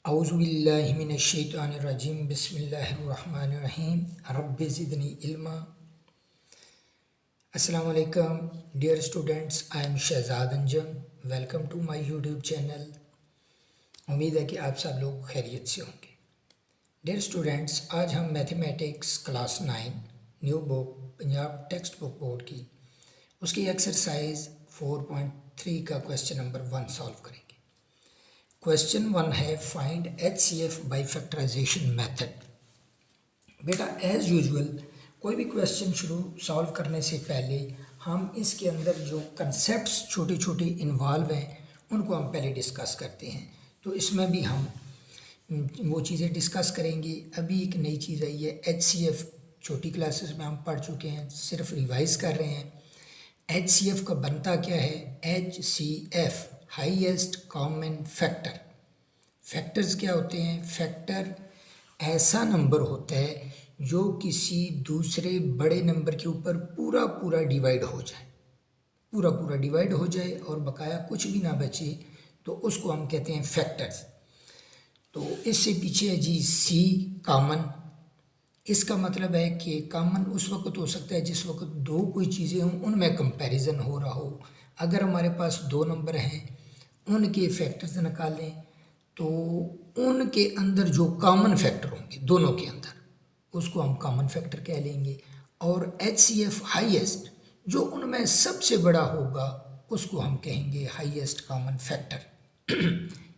औज़ुबिल्लाहिमिनश्शैतानिर्रजीम बिस्मिल्लाहिर्रहमानिर्रहीम रब्बि ज़िदनी इल्मा। अस्सलामु अलैकुम dear students, I am Shahzad Anjum. Welcome to my YouTube channel. उम्मीद है कि आप सब लोग खैरियत से होंगे। डियर स्टूडेंट्स, आज हम mathematics class 9 new book Punjab text book board की उसकी एक्सरसाइज 4.3 का क्वेश्चन नंबर 1 सॉल्व करेंगे। क्वेश्चन 1 है find HCF by factorization method. बेटा एज यूजुअल कोई भी क्वेश्चन शुरू सॉल्व करने से पहले हम इसके अंदर जो कंसेप्ट्स छोटे छोटे इन्वॉल्व हैं उनको हम पहले डिस्कस करते हैं। तो इसमें भी हम वो चीज़ें डिस्कस करेंगे। अभी एक नई चीज़ आई है HCF, छोटी क्लासेस में हम पढ़ चुके हैं, सिर्फ रिवाइज कर रहे हैं। HCF का बनता क्या है? HCF highest common factor. Factors क्या होते हैं? फैक्टर ऐसा नंबर होता है जो किसी दूसरे बड़े नंबर के ऊपर पूरा पूरा डिवाइड हो जाए, पूरा पूरा डिवाइड हो जाए और बकाया कुछ भी ना बचे, तो उसको हम कहते हैं फैक्टर्स। तो इससे पीछे है जी C कॉमन। इसका मतलब है कि कॉमन उस वक्त हो सकता है जिस वक्त दो कोई चीज़ें हों, उनमें कंपैरिजन हो रहा हो। अगर हमारे पास दो नंबर हैं, उनके फैक्टर्स निकालें तो उनके अंदर जो कॉमन फैक्टर होंगे दोनों के अंदर, उसको हम कॉमन फैक्टर कह लेंगे। और HCF हाईएस्ट, जो उनमें सबसे बड़ा होगा, उसको हम कहेंगे हाईएस्ट कॉमन फैक्टर।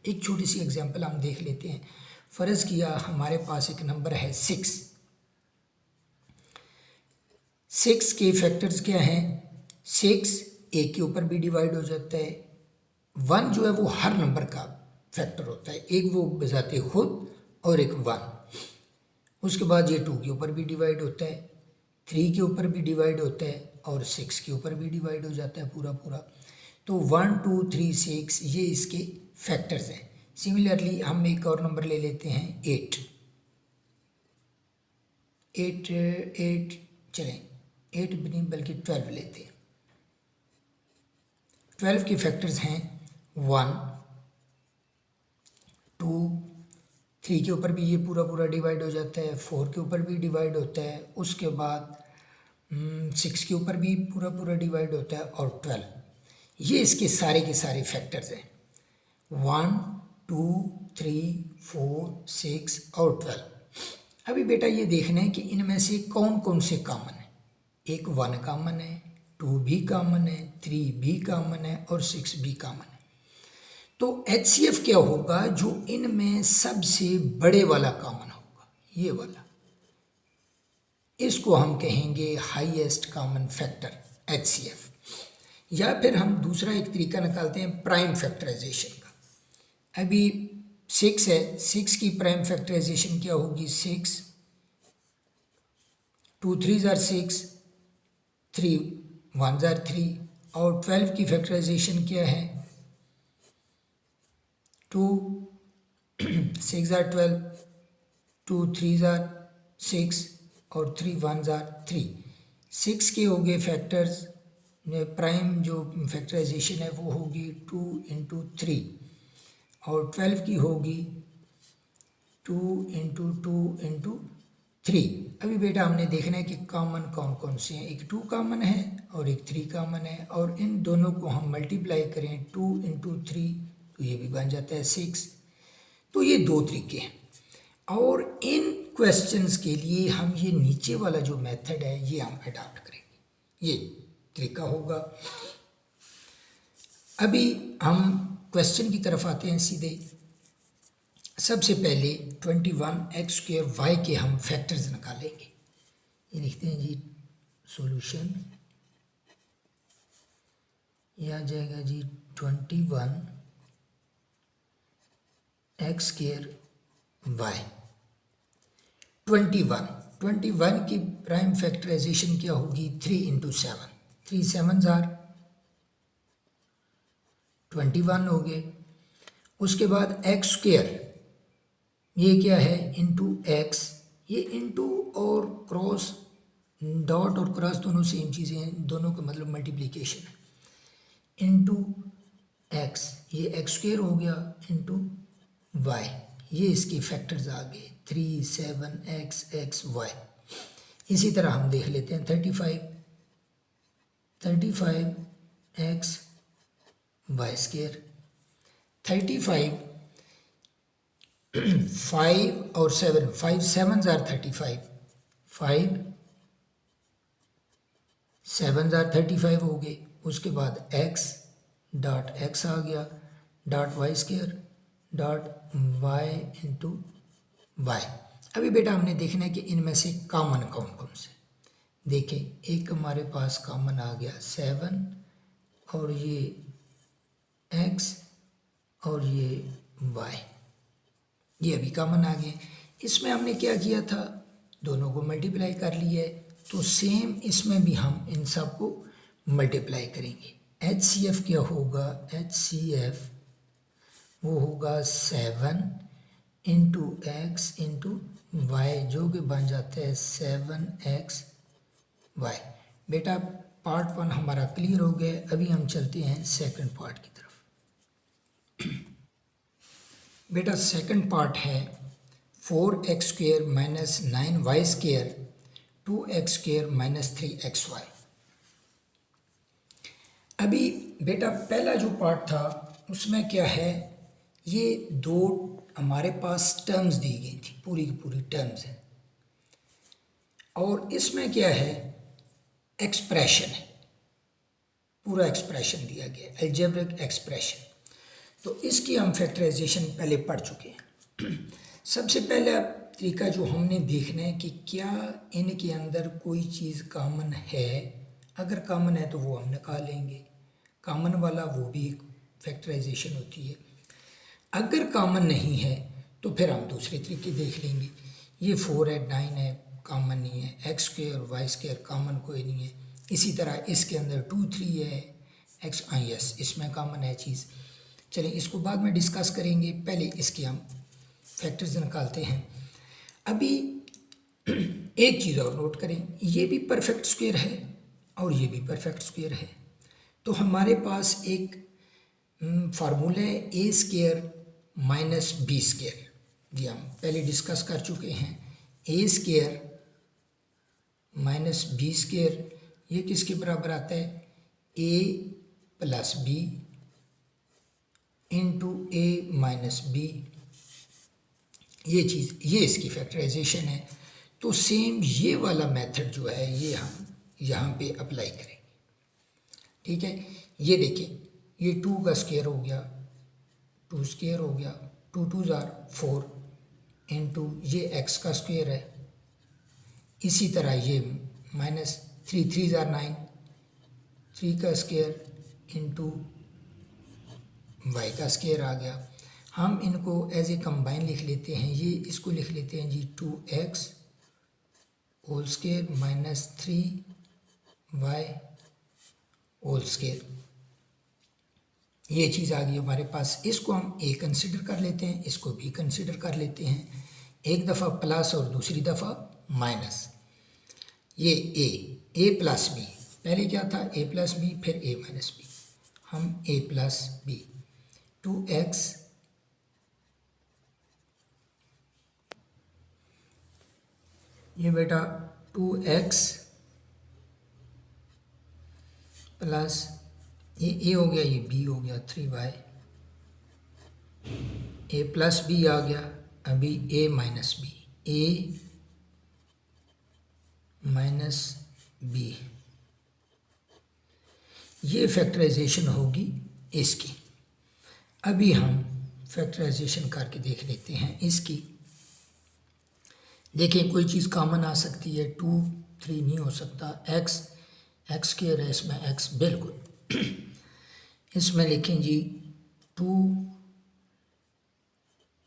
एक छोटी सी एग्जांपल हम देख लेते हैं। फ़र्ज़ किया हमारे पास एक नंबर है 6। 6 के फैक्टर्स क्या हैं? 6 एक के ऊपर भी डिवाइड हो जाता है। 1 जो है वो हर नंबर का फैक्टर होता है, एक वो बजाते खुद और एक 1। उसके बाद ये 2 के ऊपर भी डिवाइड होता है, 3 के ऊपर भी डिवाइड होता है और 6 के ऊपर भी डिवाइड हो जाता है पूरा पूरा। तो 1 2 3 6 ये इसके फैक्टर्स हैं। सिमिलरली हम एक और नंबर ले लेते हैं 8 चलें 8 भी नहीं बल्कि 12 लेते हैं। 12 के फैक्टर्स हैं 1 2 3 के ऊपर भी ये पूरा पूरा डिवाइड हो जाता है, 4 के ऊपर भी डिवाइड होता है, उसके बाद 6 के ऊपर भी पूरा पूरा डिवाइड होता है और 12। ये इसके सारे के सारे फैक्टर्स हैं 1 2 3 4 6 और 12। अभी बेटा ये देखना है कि इनमें से कौन कौन से कॉमन है। एक 1 कॉमन है, 2 भी कॉमन है, 3 भी कॉमन है और 6 भी कॉमन है। तो HCF क्या होगा? जो इनमें सबसे बड़े वाला कॉमन होगा, ये वाला, इसको हम कहेंगे हाईएस्ट कॉमन फैक्टर HCF। या फिर हम दूसरा एक तरीका निकालते हैं प्राइम फैक्टराइजेशन का। अभी 6 है, 6 की प्राइम फैक्टराइजेशन क्या होगी? 6 2 3 ज़ार 6, 3 1 ज़ार 3। और 12 की फैक्टराइजेशन क्या है? 2 6 ज़ार 12, 2 3 ज़ार 6 और 3 1 ज़ार 3। 6 के हो गए फैक्टर्स, प्राइम जो फैक्टराइजेशन है वो होगी 2 इंटू 3 और 12 की होगी 2 इंटू 2 इंटू 3। अभी बेटा हमने देखना है कि कॉमन कौन कौन से हैं। एक 2 कॉमन है और एक 3 कॉमन है, और इन दोनों को हम मल्टीप्लाई करें 2 इंटू 3 तो ये भी बन जाता है 6। तो ये दो तरीके हैं, और इन क्वेश्चंस के लिए हम ये नीचे वाला जो मेथड है ये हम अडॉप्ट करेंगे, ये तरीका होगा। अभी हम क्वेश्चन की तरफ आते हैं सीधे। सबसे पहले 21x² y के हम फैक्टर्स निकालेंगे। ये लिखते हैं जी सॉल्यूशन, ये आ जाएगा जी 21x² y। 21 की प्राइम फैक्टराइजेशन क्या होगी? 3 इंटू 7, 3 7 ज़ार 21 हो गए। उसके बाद x², ये क्या है? Into x। ये इंटू और क्रॉस, डॉट और क्रॉस दोनों सेम चीज़ें हैं, दोनों का मतलब मल्टीप्लिकेशन है। इंटू x, ये x² हो गया, इंटू y, ये इसके फैक्टर्स आ गए 3, 7, x, x, y। इसी तरह हम देख लेते हैं 35 x y स्केयर। 35 5 और 7, 5 7 आर 35, 5 7 आर 35 हो गए। उसके बाद x डॉट x आ गया dot Y square dot y into Y. अभी बेटा हमने देखना है कि इनमें से कॉमन कौन कौन से। देखें, एक हमारे पास कॉमन आ गया 7 और ये x और ये y, ये अभी कॉमन आ गए। इसमें हमने क्या किया था, दोनों को मल्टीप्लाई कर लिया है, तो सेम इसमें भी हम इन सब को मल्टीप्लाई करेंगे। HCF क्या होगा, HCF वो होगा 7 इंटू एक्स इंटू वाई, जो कि बन जाता है 7x y। बेटा पार्ट 1 हमारा क्लियर हो गया। अभी हम चलते हैं सेकंड पार्ट की तरफ। बेटा सेकंड पार्ट है 4x square minus 9y square 2x square minus 3xy। अभी बेटा पहला जो पार्ट था उसमें क्या है, ये दो हमारे पास टर्म्स दी गई थी, पूरी की पूरी टर्म्स है, और इसमें क्या है, एक्सप्रेशन है, पूरा एक्सप्रेशन दिया गया, अलजेब्रिक एक्सप्रेशन। तो इसकी हम फैक्टराइजेशन पहले पढ़ चुके हैं। सबसे पहला तरीका जो हमने देखना है कि क्या इनके अंदर कोई चीज़ कॉमन है। अगर कॉमन है तो वो हम निकाल लेंगे, कॉमन वाला वो भी एक फैक्टराइजेशन होती है। अगर कॉमन नहीं है तो फिर हम दूसरे तरीके देख लेंगे। ये 4 है, 9 है, कॉमन नहीं है। X square Y square common कोई नहीं है। इसी तरह इसके अंदर 2, 3 है, एक्स यस इसमें कॉमन है चीज़। चलिए इसको बाद में डिस्कस करेंगे, पहले इसके हम फैक्टर्स निकालते हैं। अभी एक चीज़ और नोट करें, ये भी परफेक्ट स्क्वायर है और ये भी परफेक्ट स्क्वायर है। तो हमारे पास एक फार्मूला है ए स्क्वायर माइनस बी स्क्वायर, जी हम पहले डिस्कस कर चुके हैं। ए स्क्वायर माइनस बी स्क्वायर ये किसके बराबर आता है, ए प्लस बी इंटू ए माइनस बी। ये चीज़, ये इसकी फैक्टराइजेशन है। तो सेम ये वाला मेथड जो है ये हम यहाँ पे अप्लाई करेंगे। ठीक है, ये देखिए, ये 2 का स्क्वायर हो गया, 2 स्क्वायर हो गया, 2 2 जार 4 इंटू ये x का स्क्वायर है। इसी तरह ये माइनस 3 3 जार 9, 3 का स्क्वायर इंटू y का स्क्वायर आ गया। हम इनको एज ए कंबाइन लिख लेते हैं। ये इसको लिख लेते हैं जी 2x whole square minus 3y whole square. ये चीज़ आ गई हमारे पास। इसको हम a कंसिडर कर लेते हैं, इसको b कंसिडर कर लेते हैं। एक दफ़ा प्लस और दूसरी दफ़ा माइनस। ये a प्लस b, पहले क्या था a प्लस बी, फिर a माइनस बी। हम a प्लस बी 2x ये बेटा 2x प्लस ये a हो गया, ये b हो गया 3y, a प्लस बी आ गया, अभी a minus B, a minus B. ये फैक्टराइजेशन होगी इसकी। अभी हम फैक्टराइजेशन करके देख लेते हैं इसकी। देखिए कोई चीज़ कॉमन आ सकती है, 2 3 नहीं हो सकता। x स्क्वायर है, इसमें x बिल्कुल इसमें लिखें जी 2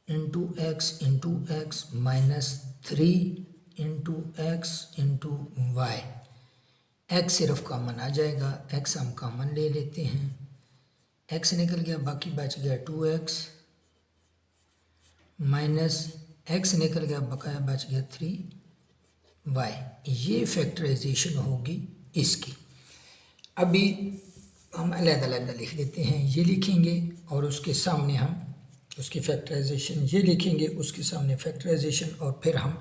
into X minus 3 into X into Y. X सिर्फ कॉमन आ जाएगा, x हम कॉमन ले लेते हैं, x निकल गया, बाकी बच गया 2x माइनस x निकल गया, बकाया बच गया 3y। ये फैक्टराइजेशन होगी इसकी। अभी हम अलग अलग लिख देते हैं, ये लिखेंगे और उसके सामने हम उसकी फैक्टराइजेशन ये लिखेंगे, उसके सामने फैक्टराइजेशन, और फिर हम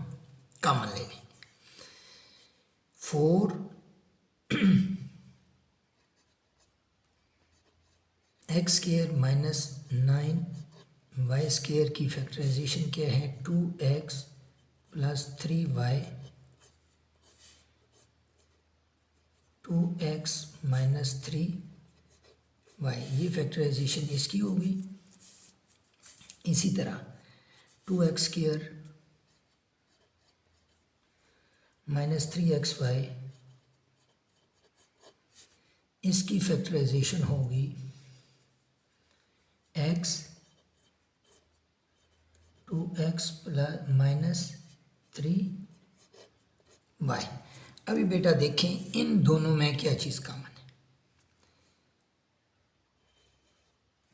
कॉमन ले लेंगे। 4 X square minus 9 Y square की फैक्टराइजेशन क्या है? 2x plus 3y 2x minus 3y, ये फैक्टराइजेशन इसकी होगी। इसी तरह 2x स्क्वायर माइनस 3xy, इसकी फैक्टराइजेशन होगी x 2x plus minus 3y। अभी बेटा देखें इन दोनों में क्या चीज़ कॉमन है?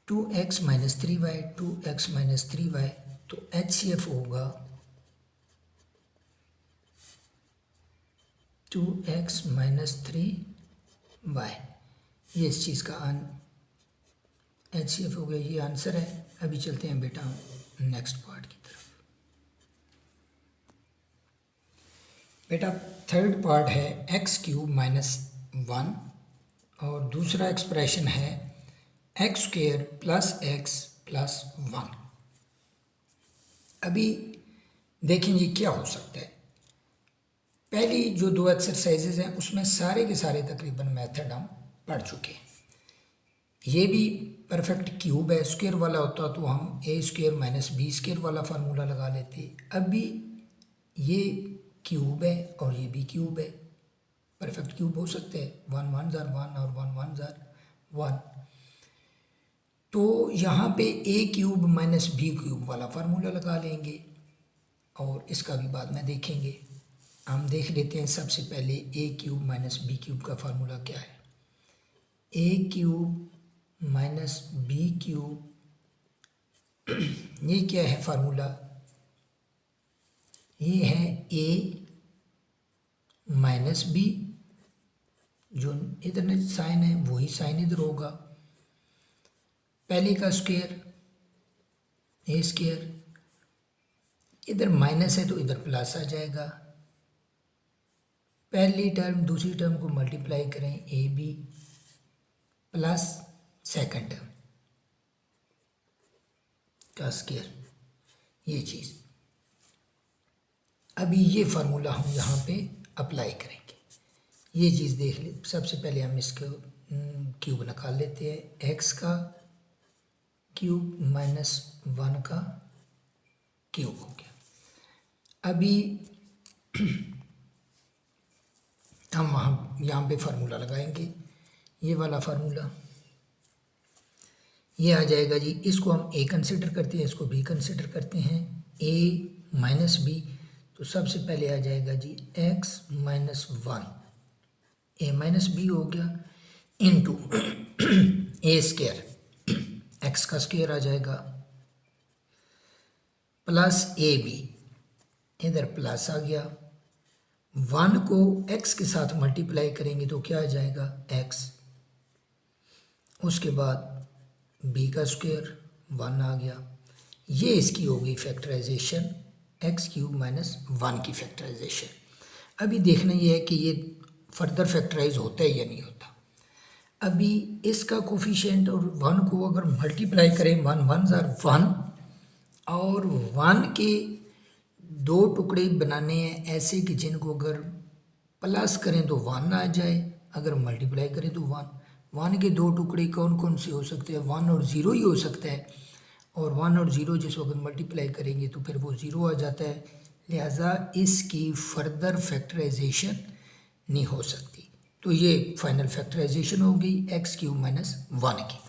2x minus 3y 2x minus 3y, तो HCF होगा 2x माइनस 3y। ये इस चीज़ का HCF हो गया, ये आंसर है। अभी चलते हैं बेटा नेक्स्ट पार्ट की तरफ। बेटा थर्ड पार्ट है एक्स क्यूब माइनस 1, और दूसरा एक्सप्रेशन है x square plus X plus 1। अभी देखें ये क्या हो सकता है। पहली जो दो एक्सरसाइजेज हैं उसमें सारे के सारे तकरीबन मेथड हम पढ़ चुके हैं। ये भी परफेक्ट क्यूब है, स्क्वायर वाला होता तो हम ए स्क्वायर माइनस बी स्क्वायर वाला फार्मूला लगा लेते। अभी ये क्यूब है और ये भी क्यूब है, परफेक्ट क्यूब हो सकते हैं। 1 1 जार 1 और 1 1 जार 1, तो यहाँ पे ए क्यूब माइनस बी क्यूब वाला फार्मूला लगा लेंगे, और इसका भी बाद में देखेंगे। हम देख लेते हैं सबसे पहले ए क्यूब माइनस बी क्यूब का फार्मूला क्या है। A cube minus B cube, ये क्या है फार्मूला? ये है ए माइनस बी, जो इधर साइन है वही साइन इधर होगा। पहले का स्क्वायर ए स्क्वायर, इधर माइनस है तो इधर प्लस आ जाएगा। पहली टर्म दूसरी टर्म को मल्टीप्लाई करें, A B plus second term का स्क्वायर, ये चीज़। अभी ये फार्मूला हम यहाँ पे अप्लाई करेंगे। ये चीज़ देख ले, सबसे पहले हम इसको क्यूब निकाल लेते हैं। एक्स का क्यूब माइनस 1 का क्यूब हो गया। अभी हम वहाँ यहाँ पे फार्मूला लगाएंगे, ये वाला फार्मूला ये आ जाएगा जी। इसको हम ए कंसिडर करते हैं, इसको बी कंसिडर करते हैं। ए माइनस बी, तो सबसे पहले आ जाएगा जी एक्स माइनस 1, ए माइनस बी हो गया, इनटू ए स्क्वायर, एक्स का स्क्वायर आ जाएगा, प्लस ए बी, इधर प्लस आ गया। 1 को x के साथ मल्टीप्लाई करेंगे तो क्या आ जाएगा? x। उसके बाद b का स्क्वायर 1 आ गया। ये इसकी हो गई फैक्टराइजेशन, एक्स क्यूब माइनस 1 की फैक्टराइजेशन। अभी देखना ये है कि ये फर्दर फैक्टराइज होता है या नहीं होता। अभी इसका कोफिशिएंट और 1 को अगर मल्टीप्लाई करें, 1 1 जार 1, और 1 के 2 टुकड़े बनाने हैं ऐसे कि जिनको अगर प्लस करें तो 1 आ जाए, अगर मल्टीप्लाई करें तो 1। 1 के 2 टुकड़े कौन कौन से हो सकते हैं? 1 और 0 ही हो सकता है, और 1 और 0 जिसको अगर मल्टीप्लाई करेंगे तो फिर वो 0 आ जाता है। लिहाजा इसकी फर्दर फैक्टराइजेशन नहीं हो सकती। तो ये फाइनल फैक्टराइजेशन हो गई एक्स क्यूब माइनस 1 की।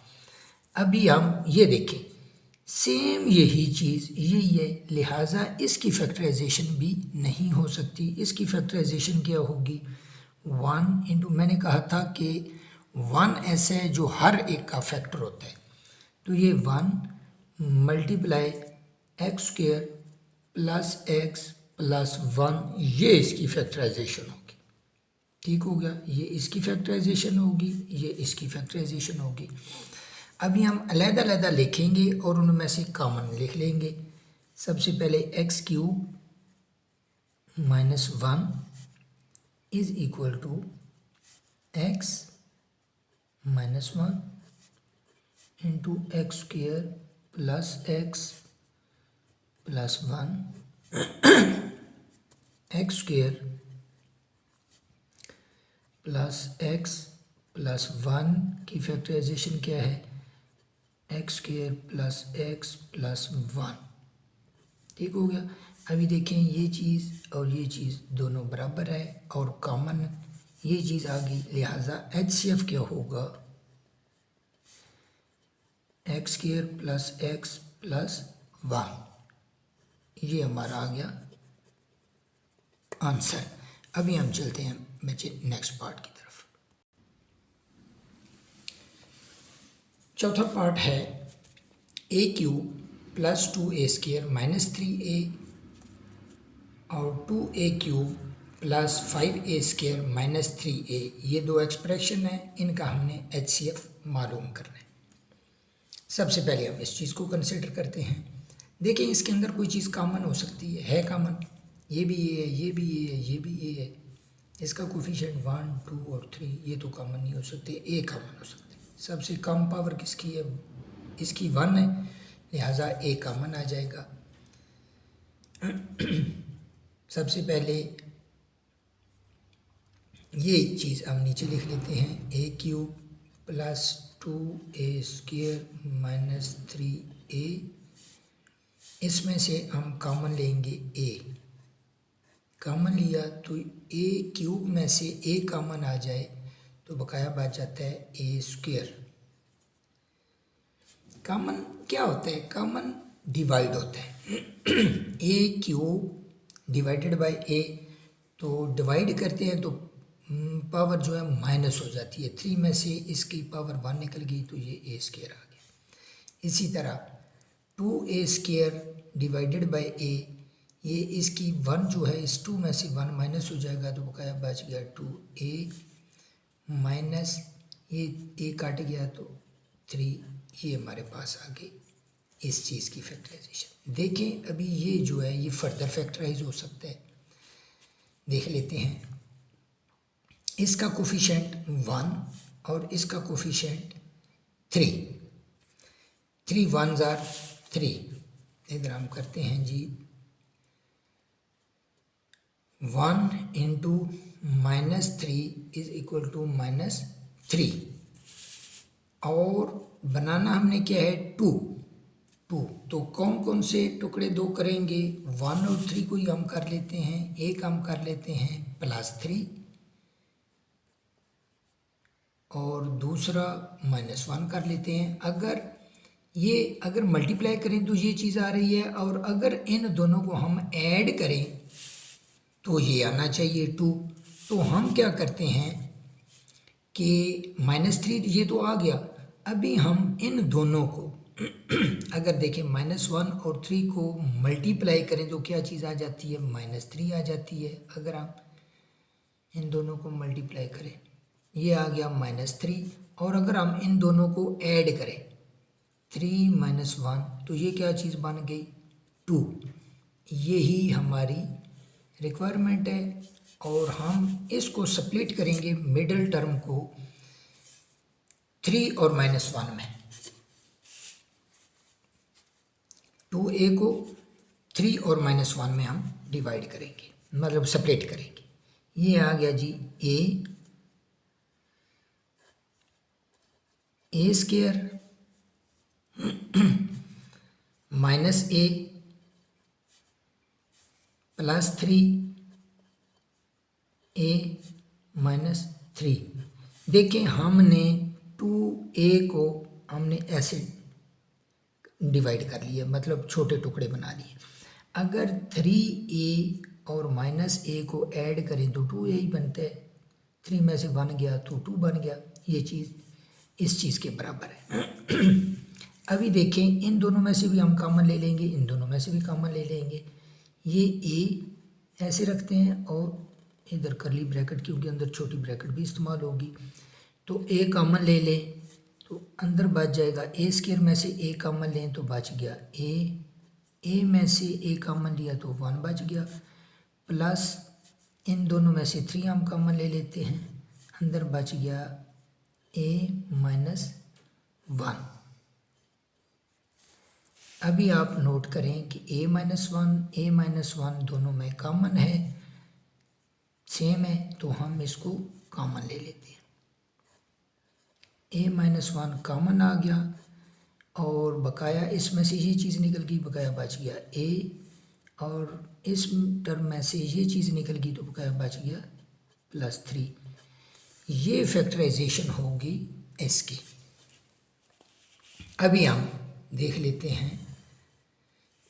अभी हम ये देखें, सेम यही चीज़ यही है, लिहाजा इसकी फैक्टराइजेशन भी नहीं हो सकती। इसकी फैक्टराइजेशन क्या होगी? 1 इंटू, मैंने कहा था कि 1 ऐसा है जो हर एक का फैक्टर होता है, तो ये 1 multiply x square plus X plus 1, ये इसकी फैक्टराइजेशन होगी। ठीक हो गया, ये इसकी फैक्टराइजेशन होगी, ये इसकी फैक्टराइजेशन होगी। अभी हम अलग-अलग लिखेंगे और उनमें से कॉमन लिख लेंगे। सबसे पहले X cube minus 1 is equal to X minus 1 into X square plus X plus 1 X square plus X plus 1 की फैक्टराइजेशन क्या है, X square plus X plus 1। ठीक हो गया। अभी देखें ये चीज़ और ये चीज़ दोनों बराबर है और कॉमन ये चीज़ आ गई, लिहाजा HCF क्या होगा, x square plus X plus 1। ये हमारा आ गया आंसर। अभी हम चलते हैं बच्चे नेक्स्ट पार्ट की तरफ। चौथा पार्ट है A cube plus 2a square minus 3a और 2a cube plus 5a square minus 3a। ये दो एक्सप्रेशन है, इनका हमने HCF मालूम करना है। सबसे पहले हम इस चीज़ को कंसिडर करते हैं। देखिए इसके अंदर कोई चीज़ कॉमन हो सकती है कॉमन, ये भी ये है, ये भी ये है, ये भी ये है। इसका कोफिशिएंट 1 2 और 3 ये तो कॉमन नहीं हो सकते, ए कॉमन हो सकते हैं। सबसे कम पावर किसकी है, इसकी 1 है, लिहाजा ए कॉमन आ जाएगा। सबसे पहले ये चीज़ हम नीचे लिख लेते हैं, A cube plus 2a square minus 3a। इसमें से हम कॉमन लेंगे a, कॉमन लिया तो a क्यूब में से a कॉमन आ जाए तो बकाया बच जाता है a स्क्वेयर। कॉमन क्या होता है, कॉमन डिवाइड होता है। a cube divided by a, तो डिवाइड करते हैं तो पावर जो है माइनस हो जाती है, 3 में से इसकी पावर 1 निकल गई तो ये a स्क्वेयर आ गया। इसी तरह 2a square divided by a, ये इसकी 1 जो है इस 2 में से 1 माइनस हो जाएगा तो बकाया बच गया 2a माइनस ये a काट गया तो 3, ये हमारे पास आ गई इस चीज़ की फैक्टराइजेशन। देखें अभी ये जो है ये फर्दर फैक्टराइज हो सकता है, देख लेते हैं। इसका कोफिशिएंट 1 और इसका कोफिशिएंट 3, 3 1s आर 3। इधर हम करते हैं जी 1 into minus 3 is equal to minus 3 और बनाना हमने क्या है 2। तो कौन कौन से टुकड़े दो करेंगे, 1 और 3 को ही हम कर लेते हैं, एक हम कर लेते हैं प्लस 3 और दूसरा माइनस 1 कर लेते हैं। अगर मल्टीप्लाई करें तो ये चीज़ आ रही है और अगर इन दोनों को हम ऐड करें तो ये आना चाहिए 2। तो हम क्या करते हैं कि -3 ये तो आ गया, अभी हम इन दोनों को अगर देखें -1 और 3 को मल्टीप्लाई करें तो क्या चीज़ आ जाती है, -3 आ जाती है। अगर हम इन दोनों को मल्टीप्लाई करें ये आ गया -3 और अगर हम इन दोनों को ऐड करें 3 - 1 तो ये क्या चीज़ बन गई 2। यही हमारी रिक्वायरमेंट है और हम इसको स्प्लिट करेंगे मिडिल टर्म को 3 और -1 में। 2a को 3 और -1 में हम डिवाइड करेंगे, मतलब स्प्लिट करेंगे। ये आ गया जी a square minus a plus 3a minus 3। देखें हमने 2a को हमने ऐसे डिवाइड कर लिया, मतलब छोटे टुकड़े बना लिए। अगर 3a और -a को ऐड करें तो 2a ही बनता है, 3 में से 1 गया तो 2 बन गया। ये चीज़ इस चीज़ के बराबर है। अभी देखें इन दोनों में से भी हम कॉमन ले लेंगे, इन दोनों में से भी कॉमन ले लेंगे। ये a ऐसे रखते हैं और इधर करली ब्रैकेट क्योंकि अंदर छोटी ब्रैकेट भी इस्तेमाल होगी, तो a कॉमन ले लें तो अंदर बच जाएगा ए स्क्वायर में से ए कॉमन लें तो बच गया ए में से ए कॉमन लिया तो 1 बच गया, प्लस इन दोनों में से 3 हम कॉमन ले लेते हैं, अंदर बच गया ए माइनस 1। अभी आप नोट करें कि ए माइनस वन दोनों में कॉमन है, सेम है, तो हम इसको कॉमन ले लेते हैं। ए माइनस 1 कॉमन आ गया और बकाया इसमें से ये चीज़ निकल गई, बकाया बच गया ए, और इस टर्म में से ये चीज़ निकल गई तो बकाया बच गया +3। ये फैक्टराइजेशन होगी इसकी। अभी हम देख लेते हैं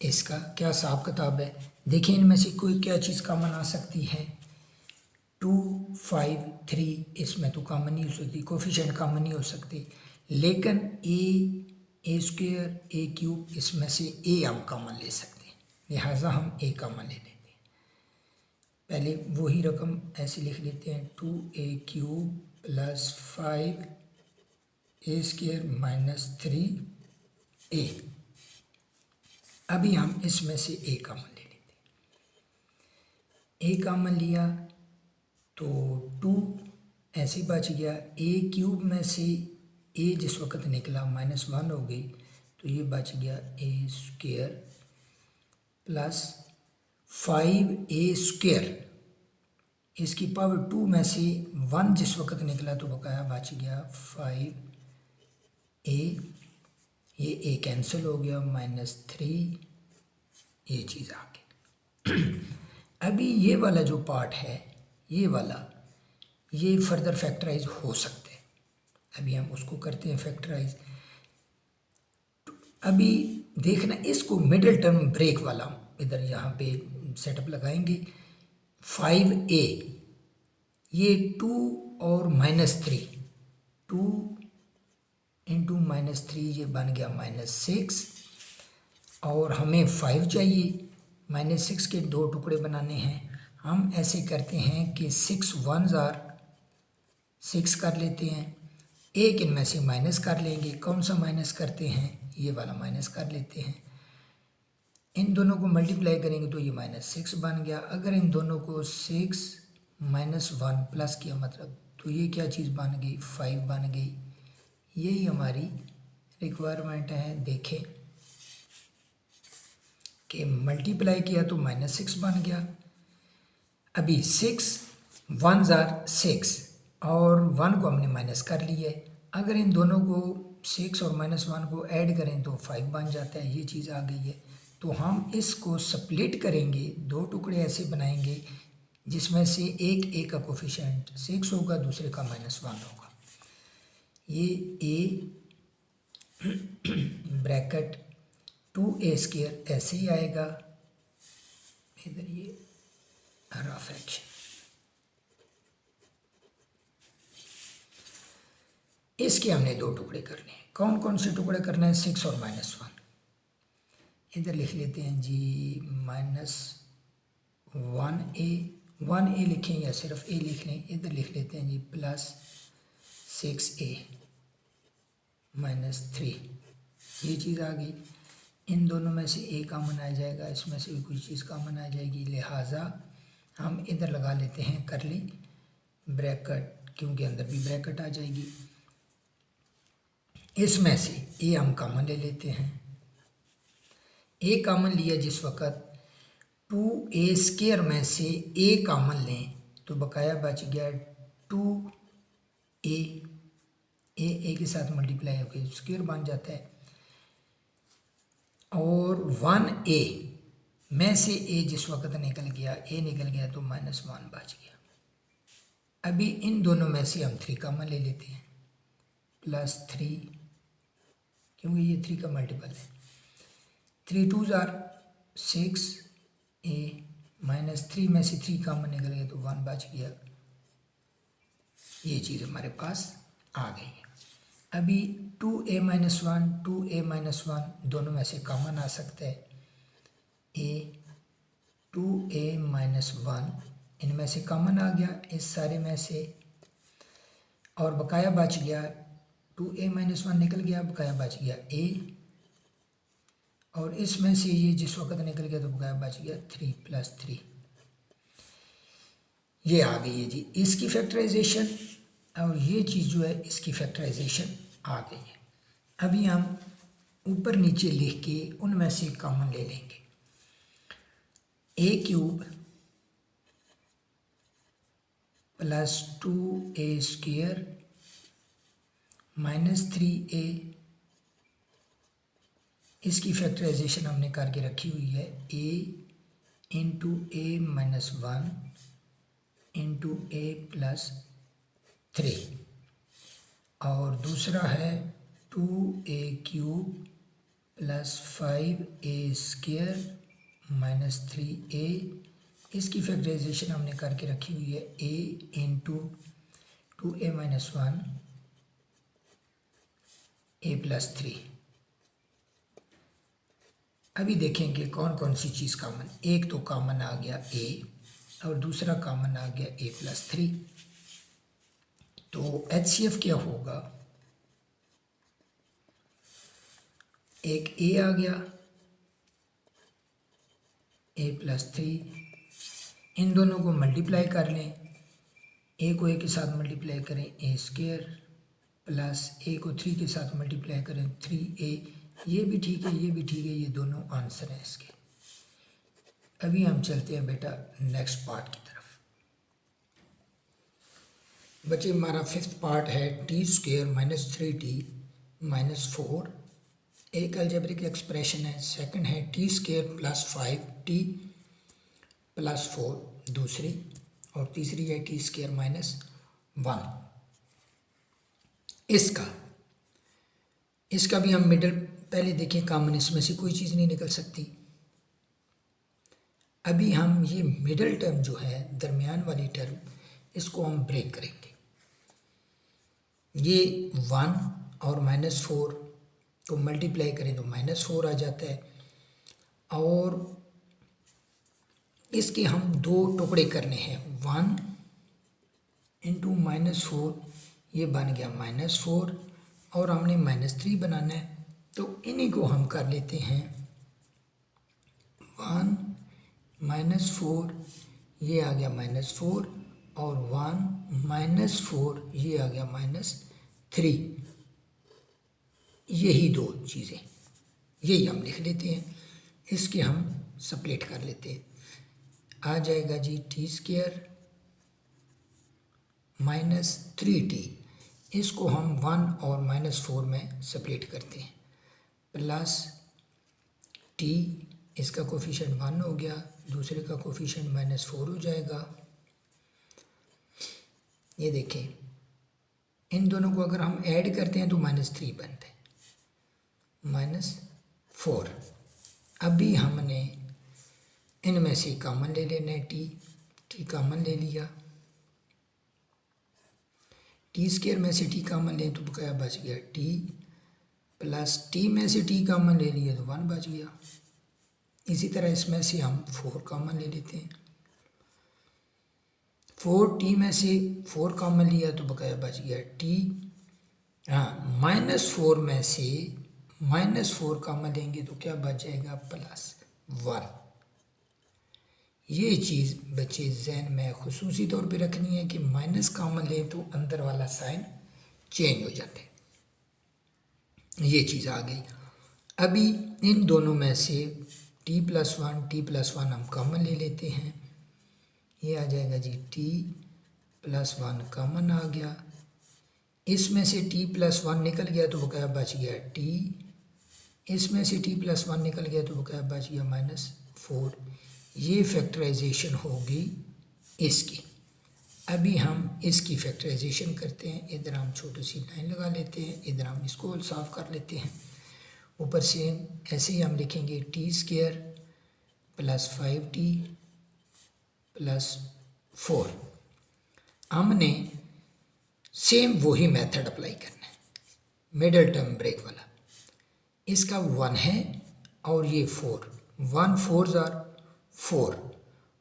इसका क्या हिसाब किताब है। देखिए इनमें से कोई क्या चीज़ कॉमन आ सकती है, 2, 5, 3 इसमें तो कॉमन नहीं हो सकती, कोफिशिएंट कॉमन नहीं हो सकते, लेकिन ए स्क्वायर ए क्यूब इसमें से ए हम कॉमन ले सकते हैं, लिहाजा हम ए कॉमन ले लेते हैं। पहले वही रकम ऐसे लिख लेते हैं, 2a³ + 5a² - 3a। अभी हम इसमें से ए कॉमन ले लेते हैं। ए कॉमन लिया तो 2 ऐसे बच गया, a³ में से ए जिस वक्त निकला -1 हो गई, तो ये बच गया a² + 5a², इसकी पावर 2 में से 1 जिस वक्त निकला तो बकाया बच गया 5a, ये a कैंसिल हो गया, -3 ये चीज़ आ गई। अभी ये वाला जो पार्ट है, ये वाला, ये फर्दर फैक्टराइज हो सकते हैं। अभी हम उसको करते हैं फैक्टराइज। अभी देखना इसको मिडिल टर्म ब्रेक वाला इधर यहाँ पे सेटअप लगाएंगे। 5a ये 2 और -3, 2 × -3 ये बन गया -6, और हमें 5 चाहिए, -6 के 2 टुकड़े बनाने हैं। हम ऐसे करते हैं कि 6 1s are 6 कर लेते हैं, एक इनमें से माइनस कर लेंगे। कौन सा माइनस करते हैं, ये वाला माइनस कर लेते हैं। इन दोनों को मल्टीप्लाई करेंगे तो ये -6 बन गया। अगर इन दोनों को 6 - 1 प्लस किया मतलब, तो ये क्या चीज़ बन गई, 5 बन गई। यही हमारी रिक्वायरमेंट है। देखें कि मल्टीप्लाई किया तो -6 बन गया। अभी 6 1s are 6 और 1 को हमने माइनस कर लिया है। अगर इन दोनों को 6 और -1 को ऐड करें तो 5 बन जाता है, ये चीज़ आ गई है। तो हम इसको स्प्लिट करेंगे, 2 टुकड़े ऐसे बनाएंगे जिसमें से एक का कोफिशिएंट 6 होगा, दूसरे का -1 होगा। ये a ब्रैकेट 2a² ऐसे ही आएगा, इधर ये रफ एक्शन। इसके हमने 2 टुकड़े करने हैं। कौन कौन से टुकड़े करने हैं, 6 और -1। इधर लिख लेते हैं जी -1a लिखें या सिर्फ a लिख लें। इधर लिख लेते हैं जी +6a - 3, ये चीज़ आ गई। इन दोनों में से a कॉमन आ जाएगा, इसमें से भी कोई चीज़ कॉमन आ जाएगी, लिहाजा हम इधर लगा लेते हैं करली ब्रैकेट, क्योंकि अंदर भी ब्रैकेट आ जाएगी। इसमें से a हम कॉमन ले लेते हैं। a कॉमन लिया जिस वक्त 2a² में से a कॉमन लें तो बकाया बच गया 2a, a के साथ मल्टीप्लाई होकर स्क्वायर बन जाता है, और 1a में से a जिस वक्त निकल गया, a निकल गया तो -1 बच गया। अभी इन दोनों में से हम 3 कॉमन ले लेते हैं, +3, क्योंकि ये 3 का मल्टीपल है। 3 2s are 6a, -3 में से 3 कॉमन निकल गया तो 1 बच गया। ये चीज़ हमारे पास आ गई है। अभी 2a - 1 दोनों में से कॉमन आ सकता है। 2a - 1 इनमें से कॉमन आ गया इस सारे में से, और बकाया बच गया 2a-1 निकल गया, बकाया बच गया a, और इसमें से ये जिस वक्त निकल गया तो बकाया बच गया 3 + 3। ये आ गई है जी इसकी फैक्टराइजेशन, और ये चीज़ जो है इसकी फैक्टराइजेशन आ गई है। अभी हम ऊपर नीचे लिख के उनमें से कॉमन ले लेंगे। a³ + 2a² - 3a, इसकी फैक्टराइजेशन हमने करके रखी हुई है a × a-1 × a + 3, और दूसरा है 2a³ + 5a² - 3a, इसकी फैक्टराइजेशन हमने करके रखी हुई है a × 2a-1 a + 3। अभी देखेंगे कौन कौन सी चीज़ कॉमन। एक तो कॉमन आ गया a, और दूसरा कॉमन आ गया a + 3। तो HCF क्या होगा, एक a आ गया, a + 3, इन दोनों को मल्टीप्लाई कर लें, a को a के साथ मल्टीप्लाई करें a² प्लस a को 3 के साथ मल्टीप्लाई करें 3a, ये भी ठीक है, ये भी ठीक है, ये दोनों आंसर हैं इसके। अभी हम चलते हैं बेटा नेक्स्ट पार्ट की तरफ। बच्चे हमारा 5th पार्ट है t² - 3t - 4, एक अलजेब्रिक एक्सप्रेशन है। सेकंड है t² + 5t + 4 दूसरी, और तीसरी है t² - 1। इसका भी हम मिडल पहले देखें, कॉमन इसमें से कोई चीज़ नहीं निकल सकती। अभी हम ये मिडल टर्म जो है दरमियान वाली टर्म, इसको हम ब्रेक करेंगे। ये 1 और -4 को मल्टीप्लाई करें तो -4 आ जाता है, और इसके हम दो टुकड़े करने हैं। 1 × -4 ये बन गया -4, और हमने -3 बनाना है, तो इन्हीं को हम कर लेते हैं 1 -4, ये आ गया -4, और 1 -4 ये आ गया -3। यही दो चीज़ें, यही हम लिख लेते हैं। इसके हम सप्लेट कर लेते हैं, आ जाएगा जी t² - 3t, इसको हम 1 और -4 में सप्लेट करते हैं, प्लस t, इसका कोफिशिएंट 1 हो गया, दूसरे का कोफिशिएंट -4 हो जाएगा। ये देखें, इन दोनों को अगर हम ऐड करते हैं तो -3 बनता है, -4। अभी हमने इनमें से कॉमन ले लेना है, t कॉमन ले लिया, t² में से t कॉमन लें तो बकाया बच गया t, प्लस t में से t कॉमन ले लिया तो 1 बच गया। इसी तरह इसमें से हम 4 कॉमन ले लेते हैं, 4t में से 4 कॉमन लिया तो बकाया बच गया t। -4 में से -4 कॉमन लेंगे तो क्या बच जाएगा, +1। ये चीज़ बच्चे जहन में खुसूसी तौर पे रखनी है कि माइनस कॉमन लें तो अंदर वाला साइन चेंज हो जाता है। ये चीज़ आ गई। अभी इन दोनों में से t + 1 हम कॉमन ले लेते हैं, ये आ जाएगा जी t + 1 कॉमन आ गया। इसमें से t + 1 निकल गया तो बकाया बच गया t, इसमें से t + 1 निकल गया तो बकाया बच गया -4। ये फैक्टराइजेशन होगी इसकी। अभी हम इसकी फैक्टराइजेशन करते हैं। इधर हम छोटी सी लाइन लगा लेते हैं, इधर हम इसको सॉल्व कर लेते हैं। ऊपर से ऐसे ही हम लिखेंगे t² + 5t + 4। हमने सेम वही मेथड अप्लाई करना है, मिडल टर्म ब्रेक वाला। इसका 1 है और ये 4, 1 4 4,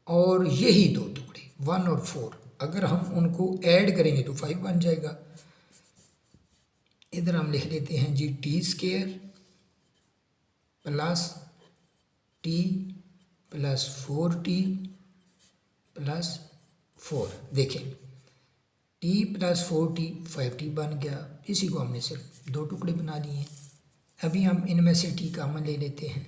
और यही दो टुकड़े 1 और 4 अगर हम उनको ऐड करेंगे तो 5 बन जाएगा। इधर हम लिख लेते हैं G T square plus T plus 4t plus 4। देखें t प्लस 4t 5t बन गया। इसी को हमने सिर्फ दो टुकड़े बना लिए। अभी हम इनमें से t कॉमन ले लेते हैं।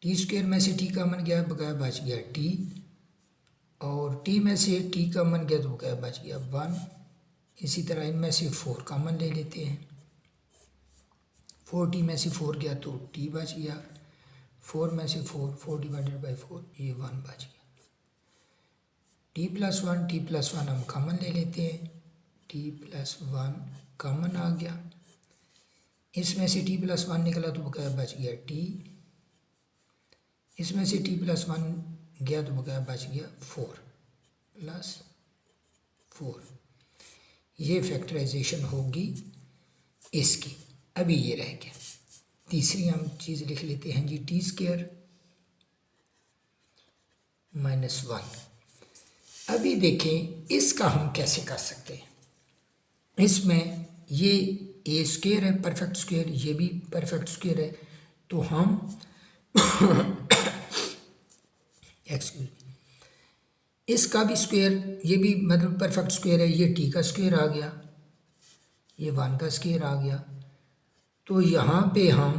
टी स्क्वायर में से t कॉमन गया, बकाया बच गया t, और t में से t कॉमन गया तो बकाया बच गया 1। इसी तरह इनमें से 4 कॉमन ले लेते हैं। 4t में से 4 गया तो t बच गया। 4 में से 4 डिवाइडेड बाई 4, ये 1 बच गया। t प्लस 1 हम कॉमन ले लेते हैं। t प्लस 1 कॉमन आ गया। इसमें से t प्लस 1 निकला तो बकाया बच गया t। इसमें से t प्लस 1 गया तो बकाया बच गया 4 प्लस 4। ये फैक्टराइजेशन होगी इसकी। अभी ये रह गया। तीसरी हम चीज़ लिख लेते हैं जी टी स्क्वायर माइनस 1। अभी देखें इसका हम कैसे कर सकते हैं। इसमें ये ए स्क्वायर है परफेक्ट स्क्वायर, ये भी परफेक्ट स्क्वायर है, तो हम एक्सक्यूज इसका भी स्क्वायर, ये भी मतलब परफेक्ट स्क्वायर है, ये टी का स्क्वायर आ गया, ये 1 का स्क्वायर आ गया। तो यहाँ पे हम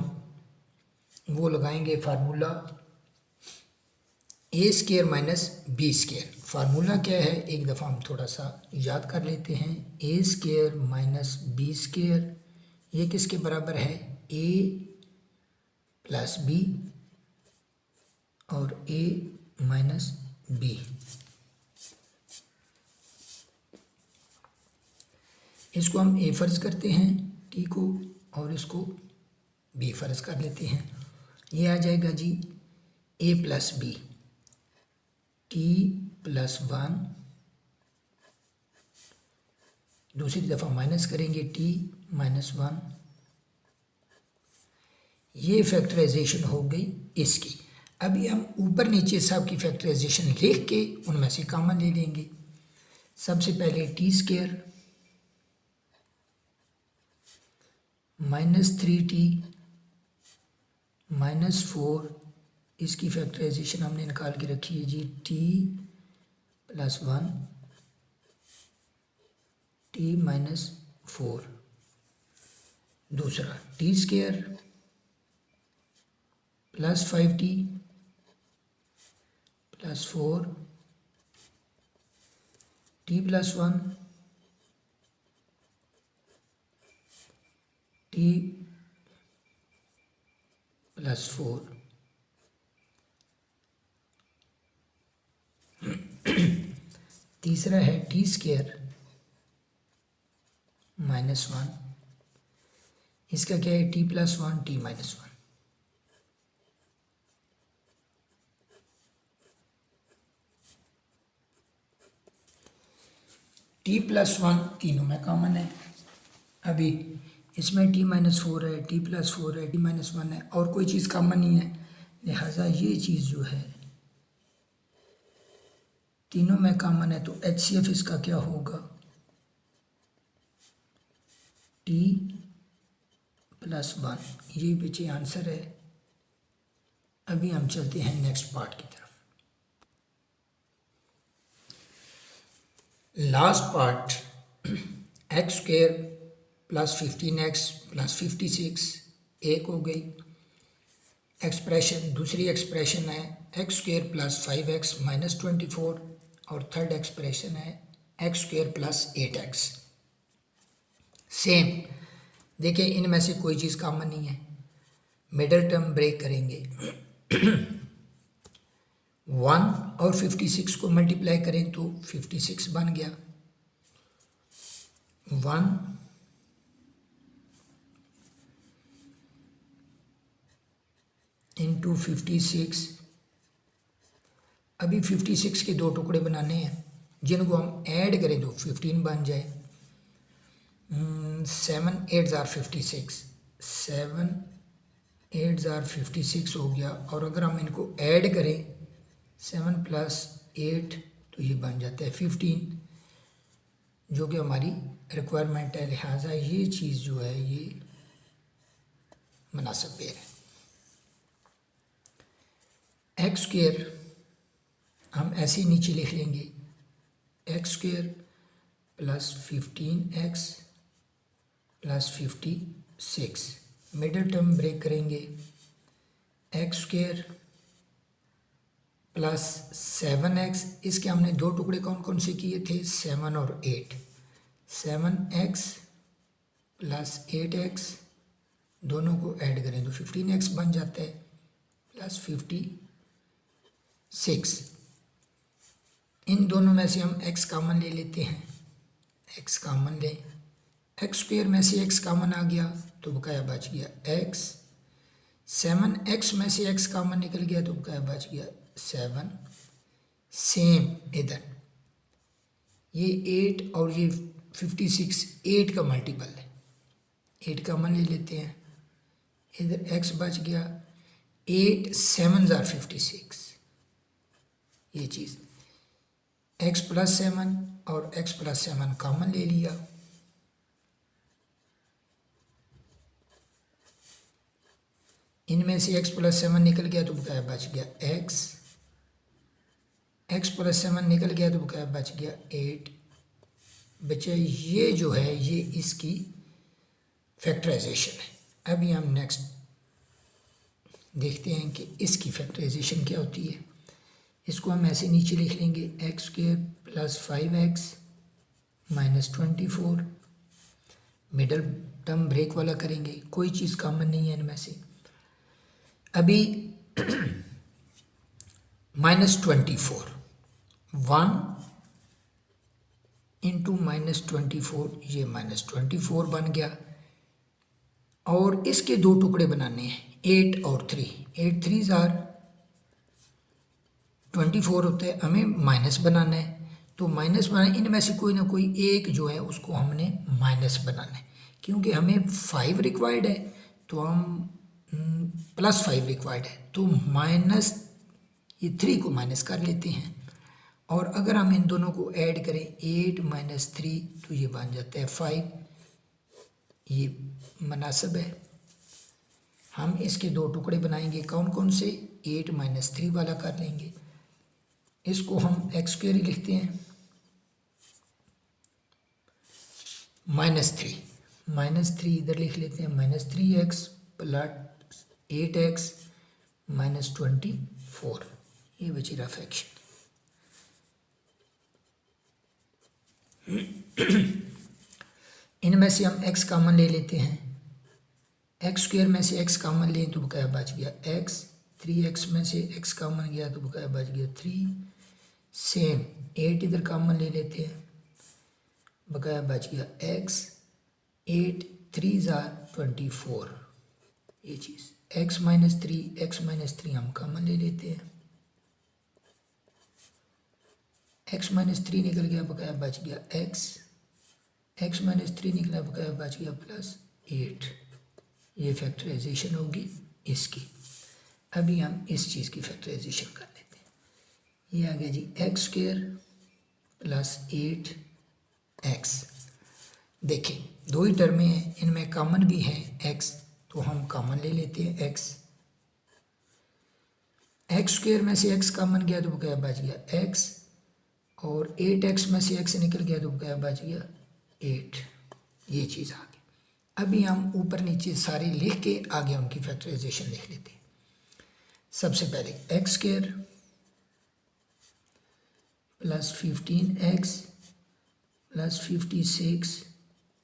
वो लगाएंगे formula A square minus B square. Formula क्या है एक दफ़ा हम थोड़ा सा याद कर लेते हैं। ए स्क्वायर माइनस बी स्क्वायर ये किसके बराबर है, ए प्लस बी और ए माइनस बी। इसको हम ए फर्ज करते हैं टी को, और इसको बी फर्ज कर लेते हैं। ये आ जाएगा जी ए प्लस बी, टी प्लस 1, दूसरी दफ़ा माइनस करेंगे टी माइनस 1। ये फैक्टराइजेशन हो गई इसकी। अभी हम ऊपर नीचे सब की फैक्टराइजेशन लिख के उनमें से कॉमन ले लेंगे। सबसे पहले T square minus 3t minus 4, इसकी फैक्टराइजेशन हमने निकाल के रखी है जी t प्लस 1 t माइनस 4। दूसरा T square plus 5t plus 4 t plus 1 t plus 4। तीसरा है टी स्क्वायर माइनस 1, इसका क्या है T plus 1 T minus 1। T plus 1 तीनों में कॉमन है। अभी इसमें t माइनस 4 है, t प्लस 4 है, t माइनस 1 है, और कोई चीज़ कॉमन नहीं है, लिहाजा ये चीज़ जो है तीनों में कॉमन है। तो HCF इसका क्या होगा, t प्लस 1। ये पीछे आंसर है। अभी हम चलते हैं नेक्स्ट पार्ट की तरफ। Last part x square plus 15x plus 56 एक हो गई एक्सप्रेशन। दूसरी एक्सप्रेशन है x square plus 5x minus 24, और थर्ड एक्सप्रेशन है x square plus 8x। Same देखिए इनमें से कोई चीज़ कॉमन नहीं है। मिडल टर्म ब्रेक करेंगे 1 और 56 को मल्टीप्लाई करें तो 56 बन गया। 1 इंटू 56। अभी 56 के दो टुकड़े बनाने हैं जिनको हम ऐड करें तो 15 बन जाए। 7 8 ज़ार 56, 7 8 ज़ार 56 हो गया। और अगर हम इनको ऐड करें 7 प्लस 8 तो ये बन जाता है 15, जो कि हमारी रिक्वायरमेंट है, लिहाजा ये चीज़ जो है ये मुनासिब पेयर है। एक्स स्क्वायर हम ऐसे ही नीचे लिख लेंगे, X square plus 15x plus 56, middle term break करेंगे, एक्स स्क्वायर प्लस 7x, इसके हमने दो टुकड़े कौन कौन से किए थे, 7 और 8, 7x प्लस 8x दोनों को ऐड करें तो 15x बन जाता है, प्लस 56, इन दोनों में से हम x कॉमन ले लेते हैं, x कॉमन लें, एक्स स्क्वायर में से x कॉमन आ गया तो बकाया बच गया x, 7x में से x कॉमन निकल गया तो बकाया बच गया 7, सेम इधर ये 8 और ये 56 8 का मल्टीपल है, 8 कॉमन ले लेते हैं, इधर x बच गया, 8 7 ज़ार 56, ये चीज़ x प्लस 7 और x प्लस 7 कॉमन ले लिया, इनमें से x प्लस 7 निकल गया तो बकाया बच गया x प्लस 7 निकल गया तो बकाया बच गया 8, बचा ये जो है ये इसकी फैक्टराइजेशन है। अभी हम नेक्स्ट देखते हैं कि इसकी फैक्टराइजेशन क्या होती है। इसको हम ऐसे नीचे लिख लेंगे, X square plus 5x minus 24, middle term break वाला करेंगे, कोई चीज़ कॉमन नहीं है इनमें से। अभी माइनस 24, 1 इंटू माइनस 24, ये माइनस 24 बन गया, और इसके दो टुकड़े बनाने हैं, 8 और 3, 8 3 ज़ार 24 होता है, हमें माइनस बनाना है, तो माइनस बनाना, इनमें से कोई ना कोई एक जो है उसको हमने माइनस बनाना है, क्योंकि हमें 5 रिक्वायर्ड है तो हम प्लस 5 रिक्वायर्ड है, तो माइनस ये 3 को माइनस कर लेते हैं, और अगर हम इन दोनों को ऐड करें 8 माइनस 3 तो ये बन जाता है 5, ये मुनासिब है। हम इसके दो टुकड़े बनाएंगे, कौन कौन से, 8 माइनस 3 वाला कर लेंगे, इसको हम एक्स स्क्वायर ही लिखते हैं, -3 इधर लिख लेते हैं, -3x प्लस 8x माइनस 24, ये बची रहा फ्रैक्शन। इनमें से हम x कॉमन ले लेते हैं, एक्स स्क्वायर में से x कॉमन लें तो बकाया बच गया x, 3x में से x कॉमन गया तो बकाया बच गया 3, सेम 8 इधर कॉमन ले लेते हैं, बकाया बच गया x, 8 3 ज़ार 24, ये चीज़ x माइनस 3 हम कॉमन ले लेते हैं, x माइनस 3 निकल गया, बकाया बच गया x माइनस 3 निकला, बकाया बच गया प्लस 8, ये फैक्टराइजेशन होगी इसकी। अभी हम इस चीज़ की फैक्टराइजेशन कर लेते हैं, ये आ गया जी एक्स स्क्वायर प्लस 8x, देखें दो ही टर्में हैं, इनमें कॉमन भी है x, तो हम कॉमन ले लेते हैं x, एक्स स्क्वायर में से x कॉमन गया तो बकाया बच गया x, और 8x में से x निकल गया तो बकाया बच गया 8, ये चीज़ आ गई। अभी हम ऊपर नीचे सारे लिख के आगे उनकी फैक्टराइजेशन लिख लेते हैं। सबसे पहले x square plus 15x plus 56,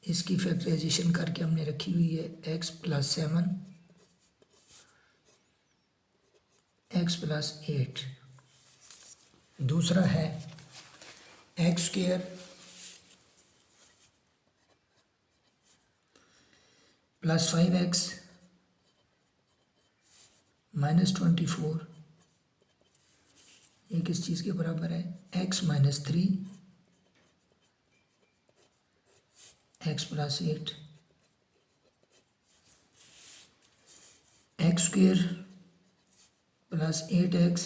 इसकी फैक्टराइजेशन करके हमने रखी हुई है x प्लस 7 x प्लस 8। दूसरा है x square plus 5x minus 24, ये किस चीज़ के बराबर है, x minus 3 x plus 8, X square plus 8x,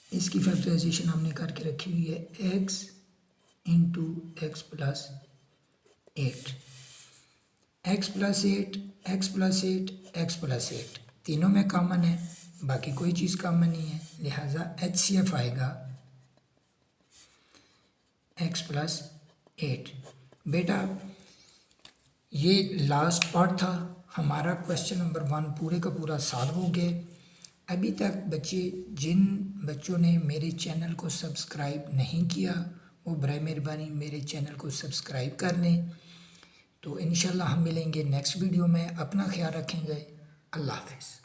इसकी फैक्टराइजेशन हमने करके रखी हुई है x into X plus eight, X plus eight, X plus eight, X plus eight तीनों में कॉमन है, बाकी कोई चीज़ कॉमन नहीं है, लिहाजा HCF आएगा एक्स प्लस एट। बेटा ये लास्ट पार्ट था हमारा, क्वेश्चन नंबर 1 पूरे का पूरा सॉल्व हो गया। अभी तक जिन बच्चों ने मेरे चैनल को सब्सक्राइब नहीं किया वो बराए मेहरबानी मेरे चैनल को सब्सक्राइब कर लें। तो इंशाल्लाह हम मिलेंगे नेक्स्ट वीडियो में। अपना ख्याल रखेंगे। अल्लाह हाफ़िज़।